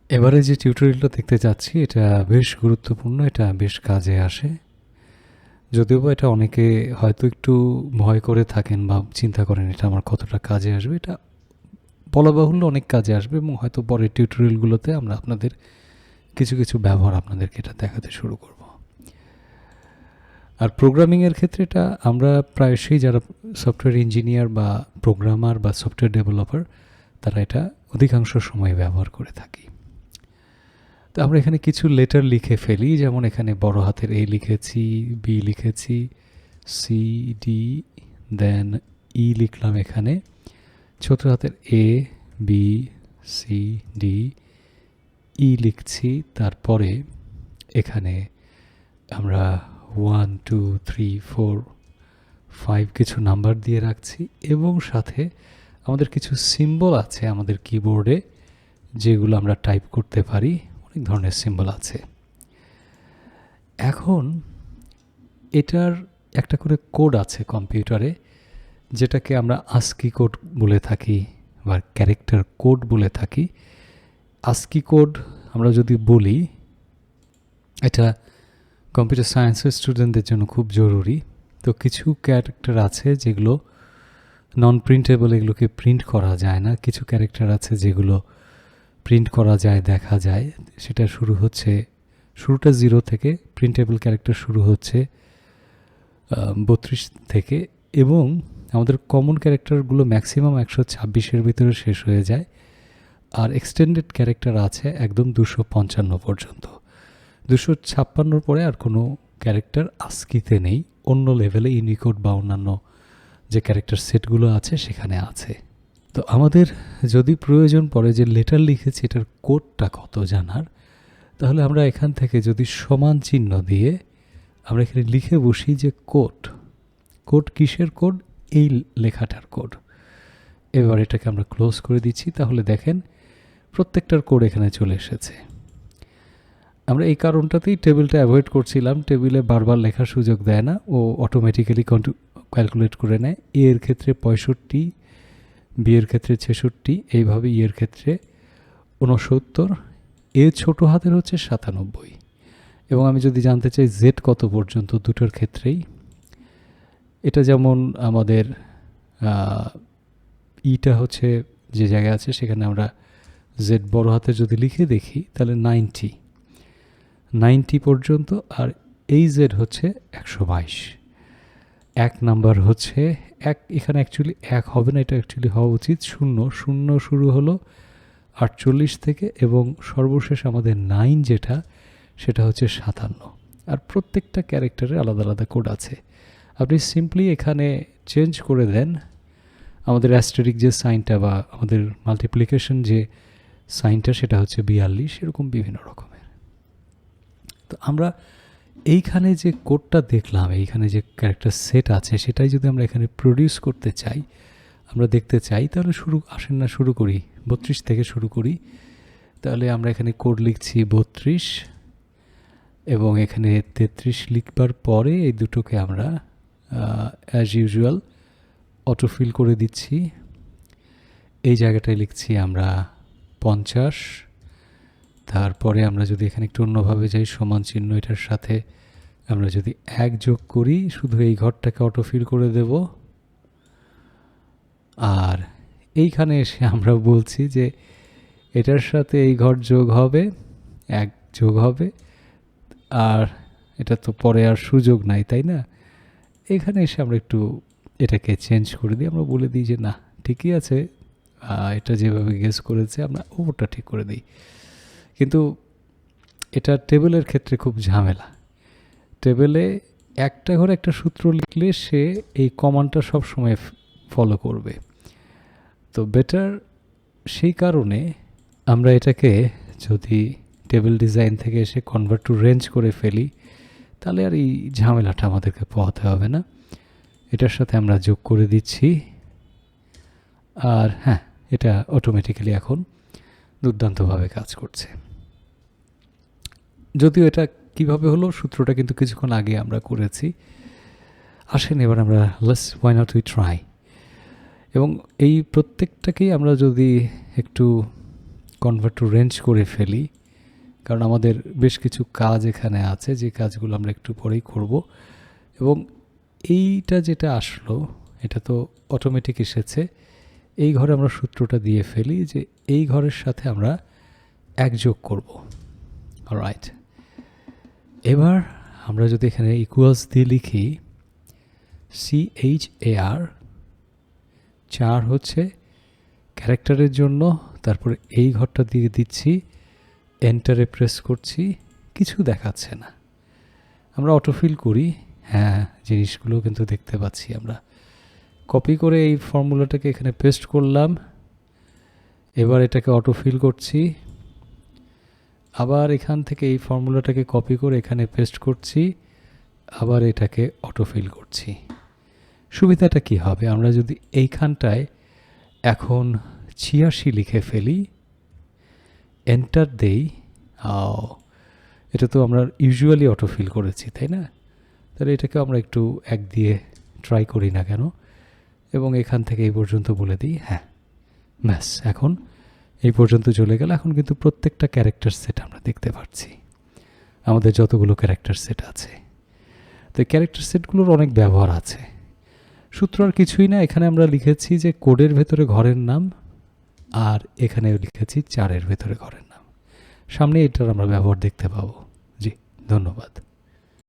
এবারে যে টিউটোরিয়ালটা দেখতে যাচ্ছি এটা বেশ গুরুত্বপূর্ণ, এটা বেশ কাজে আসে। যদিও বা এটা অনেকে হয়তো একটু ভয় করে থাকেন বা চিন্তা করেন এটা আমার কতটা কাজে আসবে। এটা বলা বাহুল্য অনেক কাজে আসবে এবং হয়তো পরের টিউটোরিয়ালগুলোতে আমরা আপনাদের কিছু কিছু ব্যবহার আপনাদেরকে এটা দেখাতে শুরু করব। আর প্রোগ্রামিংয়ের ক্ষেত্রে এটা আমরা প্রায়শই যারা সফটওয়্যার ইঞ্জিনিয়ার বা প্রোগ্রামার বা সফটওয়্যার ডেভেলপার তারা এটা অধিকাংশ সময় ব্যবহার করে থাকি। তো আমরা এখানে কিছু লেটার লিখে ফেলি, যেমন এখানে বড় হাতের এ লিখেছি, বি লিখেছি, সি ডি, দেন ই লিখলাম। এখানে ছোট হাতের A B C D E লিখছি। তারপরে এখানে আমরা 1 2 3 4 5 কিছু নাম্বার দিয়ে রাখছি এবং সাথে আমাদের কিছু সিম্বল আছে আমাদের কিবোর্ডে যেগুলো আমরা টাইপ করতে পারি। অনেক ধরনের সিম্বল আছে। এখন এটার একটা করে কোড আছে কম্পিউটারে, যেটাকে আমরা আস্কি কোড বলে থাকি বা ক্যারেক্টার কোড বলে থাকি। আস্কি কোড আমরা যদি বলি, এটা কম্পিউটার সায়েন্সের স্টুডেন্টদের জন্য খুব জরুরি। তো কিছু ক্যারেক্টার আছে যেগুলো নন প্রিন্টেবল, এগুলোকে প্রিন্ট করা যায় না। কিছু ক্যারেক্টার আছে যেগুলো প্রিন্ট করা যায়, দেখা যায়। সেটা শুরুটা 0 থেকে, প্রিন্টেবল ক্যারেক্টার শুরু হচ্ছে 32 থেকে, এবং আমাদের কমন ক্যারেক্টারগুলো ম্যাক্সিমাম 126-এর ভিতরে শেষ হয়ে যায়। আর এক্সটেন্ডেড ক্যারেক্টার আছে একদম 255 পর্যন্ত। 256 পরে আর কোনো ক্যারেক্টার আস্কিতে নেই, অন্য লেভেলে ইউনিকোড বা অন্যান্য যে ক্যারেক্টার সেটগুলো আছে সেখানে আছে। তো আমাদের যদি প্রয়োজন পড়ে যে লেটার লিখেছি এটার কোডটা কত জানার, তাহলে আমরা এখান থেকে যদি সমান চিহ্ন দিয়ে আমরা এখানে লিখে বসি যে কোড কিসের কোড, এই লেখাটার কোড। এবার এটাকে আমরা ক্লোজ করে দিচ্ছি। তাহলে দেখেন প্রত্যেকটার কোড এখানে চলে এসেছে। আমরা এই কারণটাতেই টেবিলটা অ্যাভয়েড করছিলাম। টেবিলে বারবার লেখার সুযোগ দেয় না, ও অটোমেটিক্যালি ক্যালকুলেট করে নেয়। এ এর ক্ষেত্রে 65, বি এর ক্ষেত্রে 66, এইভাবে ই এর ক্ষেত্রে 69, এ ছোট হাতের হচ্ছে 97। এবং আমি যদি জানতে চাই জেড কত পর্যন্ত, দুটোর ক্ষেত্রেই এটা যেমন আমাদের ইটা হচ্ছে যে জায়গায় আছে সেখানে আমরা জেড বড় হাতে যদি লিখে দেখি তাহলে 90 পর্যন্ত। আর এই জেড হচ্ছে 122। এক নাম্বার হচ্ছে এক, এখানে অ্যাকচুয়ালি এক হবে না, এটা অ্যাকচুয়ালি হওয়া উচিত 0 শুরু হলো 48 থেকে, এবং সর্বশেষ আমাদের 9 যেটা, সেটা হচ্ছে 57। আর প্রত্যেকটা ক্যারেক্টারে আলাদা আলাদা কোড আছে। আপনি সিম্পলি এখানে চেঞ্জ করে দেন আমাদের অ্যাস্টেরিক যে সাইনটা বা আমাদের মাল্টিপ্লিকেশন যে সাইনটা, সেটা হচ্ছে 42, এরকম বিভিন্ন রকমের। তো আমরা এইখানে যে কোডটা দেখলাম, এইখানে যে ক্যারেক্টার সেট আছে, সেটাই যদি আমরা এখানে প্রডিউস করতে চাই, আমরা দেখতে চাই, তাহলে শুরু করি 32 থেকে শুরু করি। তাহলে আমরা এখানে কোড লিখছি 32, এবং এখানে 33 লিখবার পরে এই দুটোকে আমরা অ্যাজ ইউজুয়াল অটোফিল করে দিচ্ছি। এই জায়গাটায় লিখছি আমরা 50। তারপরে আমরা যদি এখানে একটু অন্যভাবে যাই, সমান চিহ্ন এটার সাথে আমরা যদি 1 যোগ করি, শুধু এই ঘরটাকে অটোফিল করে দেব। আর এইখানে এসে আমরা বলছি যে এটার সাথে এই ঘর যোগ হবে, 1 যোগ হবে। আর এটা তো পরে আর সুযোগ নাই, তাই না? এখানে এসে আমরা একটু এটাকে চেঞ্জ করে দিই। আমরা বলে দিই যে না, ঠিকই আছে, এটা যেভাবে গেস করেছে আমরা ওটা ঠিক করে দিই। কিন্তু এটা টেবিলের ক্ষেত্রে খুব ঝামেলা। টেবিলে একটা ঘরে একটা সূত্র লিখলে সে এই কমান্ডটা সব সময় ফলো করবে। তো বেটার সেই কারণে আমরা এটাকে যদি টেবিল ডিজাইন থেকে এসে কনভার্ট টু রেঞ্জ করে ফেলি, তাহলে আর এই ঝামেলাটা আমাদেরকে পোহাতে হবে না। এটার সাথে আমরা যোগ করে দিচ্ছি। আর হ্যাঁ, এটা অটোমেটিক্যালি এখন দুর্দান্তভাবে কাজ করছে। যদিও এটা কিভাবে হলো, সূত্রটা কিন্তু কিছুক্ষণ আগে আমরা করেছি। আসেন এবার আমরা why not we try, এবং এই প্রত্যেকটাকেই আমরা যদি একটু কনভার্ট টু রেঞ্জ করে ফেলি, কারণ আমাদের বেশ কিছু কাজ এখানে আছে যে কাজগুলো আমরা একটু পরেই করব। এবং এইটা যেটা আসলো এটা তো অটোমেটিক এসেছে, এই ঘরে আমরা সূত্রটা দিয়ে ফেলি যে এই ঘরের সাথে আমরা 1 যোগ করব। অলরাইট, এবার আমরা যদি এখানে ইকুয়ালস দিয়ে লিখি CHAR, চার হচ্ছে ক্যারেক্টারের জন্য, তারপরে এই ঘরটা দিয়ে দিচ্ছি, এন্টারে প্রেস করছি, কিছু দেখাচ্ছে না। আমরা অটোফিল করি, হ্যাঁ জিনিসগুলো কিন্তু দেখতে পাচ্ছি। আমরা কপি করে এই ফর্মুলাটাকে এখানে পেস্ট করলাম, এবার এটাকে অটোফিল করছি, আবার এখান থেকে এই ফর্মুলাটাকে কপি করে এখানে পেস্ট করছি, আবার এটাকে অটোফিল করছি। সুবিধাটা কি হবে, আমরা যদি এইখানটায় এখন 86 লিখে ফেলি, এন্টার দেই, এটা তো আমরা ইউজুয়ালি অটোফিল করেছি তাই না, তাহলে এটাকে আমরা একটু 1 দিয়ে ট্রাই করি না কেন, এবং এখান থেকে এই পর্যন্ত বলে দিই, হ্যাঁ ব্যাস এখন এই পর্যন্ত চলে গেল। এখন কিন্তু প্রত্যেকটা ক্যারেক্টার সেট আমরা দেখতে পাচ্ছি, আমাদের যতগুলো ক্যারেক্টার সেট আছে। তো ক্যারেক্টার সেটগুলোর অনেক ব্যবহার আছে। সূত্র আর কিছুই না, এখানে আমরা লিখেছি যে কোডের ভেতরে ঘরের নাম, আর এখানে লিখেছি চারের ভেতরে ঘরের নাম। সামনে এটার আমরা ব্যবহার দেখতে পাবো। জি, ধন্যবাদ।